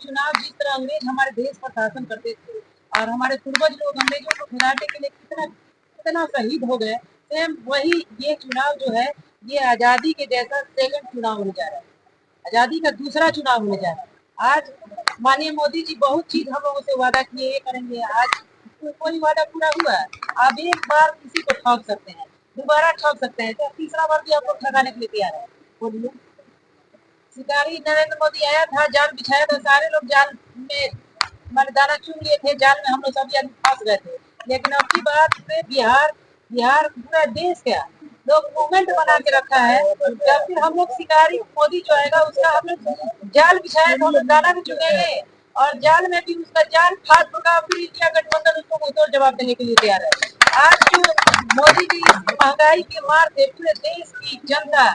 चुनाव जिस तरह अंग्रेज हमारे देश पर शासन करते थे और हमारे पूर्वज लोग अंग्रेजों को गिराने के लिए कितना कितना शहीद हो गए, सेम वही ये चुनाव जो है ये आजादी के जैसा सेकंड चुनाव होने जा रहा है। आजादी का दूसरा चुनाव होने जा रहा है। आज माननीय मोदी जी बहुत चीज हम लोगों से वादा किए, ये करेंगे, आज कोई वादा पूरा हुआ है? आप एक बार किसी को ठग सकते हैं, दोबारा ठग सकते हैं, तो तीसरा बार भी आपको ठगाने के लिए तैयार है। बोलिए। शिकारी नरेंद्र मोदी आया था, जाल बिछाया था, सारे लोग जाल में मैंने दाना चुन लिए थे, जाल में हम लोग सभी आदमी फंस गए थे। लेकिन अब की बात पे बिहार बिहार पूरा देश क्या लोग मूवमेंट बना के रखा है। जब फिर हम लोग शिकारी मोदी जो आएगा उसका हम लोग जाल बिछाए तो हम लोग दाना भी चुनेंगे और जाल में भी उसका जाल फाड़ होगा, फिर इंडिया गठबंधन उसको मुंहतोड़ जवाब देने के लिए तैयार है। आज जो मोदी जी महंगाई के मार से पूरे देश की जनता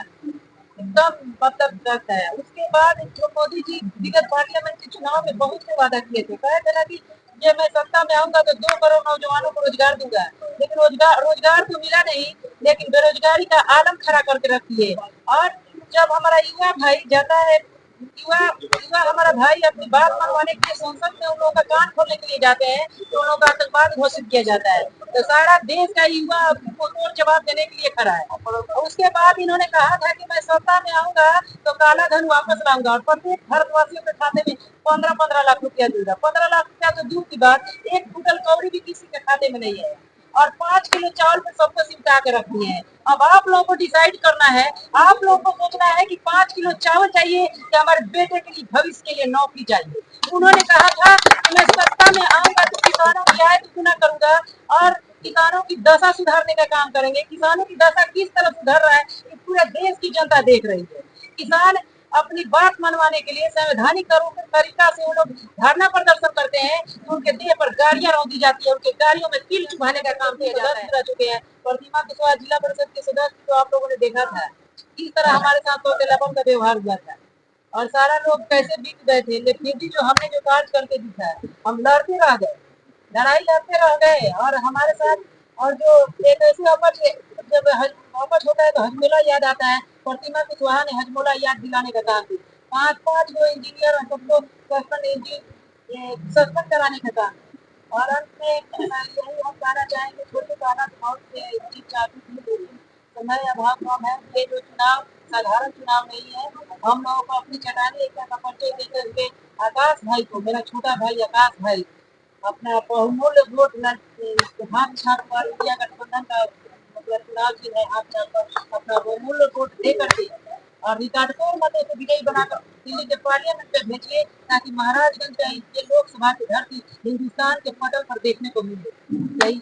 एकदम मतलब रहता है। उसके बाद जो मोदी जी विगत पार्लियामेंट के चुनाव में बहुत से वादा किए थे, कहा था ना कि ये मैं सत्ता में आऊंगा तो 2 करोड़ नौजवानों को रोजगार दूंगा, लेकिन रोजगार रोजगार तो मिला नहीं, लेकिन बेरोजगारी का आलम खड़ा करके रख दिए। और जब हमारा युवा भाई जाता है, युवा युवा हमारा भाई अपनी बात मनवाने के लिए संसद में उन लोगों का कान खोलने के लिए जाते हैं तो उन लोगों का आतंकवाद घोषित किया जाता है। तो सारा देश का युवा उनको तोड़ जवाब देने के लिए खड़ा है। और उसके बाद इन्होंने कहा था कि मैं सत्ता में आऊंगा तो काला धन वापस लाऊंगा और प्रत्येक भारतवासियों के खाते में 15-15 लाख रुपया दूंगा। 15 लाख रुपया तो दूर की बात, एक फुटल कौड़ी भी किसी के खाते में नहीं है। और 5 किलो चावल पे सबको सिमटा के रखी है। अब आप लोगों को डिसाइड करना है, आप लोगों को सोचना है कि 5 किलो चावल चाहिए कि हमारे बेटे के लिए भविष्य के लिए नौकरी चाहिए। उन्होंने कहा था कि मैं सत्ता में आऊंगा तो किसानों की आय दुगुना करूंगा और किसानों की दशा सुधारने का काम करेंगे। किसानों की दशा किस तरह सुधर रहा है ये पूरे देश की जनता देख रही है। किसान अपनी बात मनवाने के लिए संवैधानिक तरीका से वो लोग धरना प्रदर्शन करते हैं तो उनके देह पर गाड़ियां रौंद दी जाती है, उनके गाड़ियों में तिल चुभाने का काम किया जाता है। चुके हैं प्रतिमा कुशवाहा जिला परिषद के सदस्य तो आप लोगों ने देखा था किस तरह हमारे साथ तोतेलापन का व्यवहार हुआ था और सारा लोग कैसे बिक गए थे। लेकिन फिर भी जो हमने जो कार्य करके दिखा है, हम लड़ते रह गए, लड़ाई लड़ते रह गए और हमारे साथ। और जो एक ऐसे अपच जब अपच होता है तो हजमोला याद आता है, प्रतिमा कुशवाहा ने हजमोला याद दिलाने का काम किया। 5-5 जो इंजीनियर और सबको सस्पेंड कराने का काम। और अंत में यही हम कहना चाहेंगे, छोटे कहना तो बहुत चीज चाहती थी लेकिन समय अभाव कम है। ये जो चुनाव साधारण चुनाव नहीं है, हम लोगों को अपनी चटानी एकता का परिचय देते हुए आकाश भाई को, मेरा छोटा भाई आकाश भाई, अपना बहुमूल्य वोट हाथ छाप पर इंडिया गठबंधन का मतलब चुनाव चिन्ह है, हाथ छाप पर अपना बहुमूल्य वोट दे करके और रिकॉर्ड तोड़ मतों से विजयी बनाकर दिल्ली के पार्लियामेंट में भेजिए ताकि महाराजगंज का ये लोकसभा की धरती हिंदुस्तान के पटल पर देखने को मिले। यही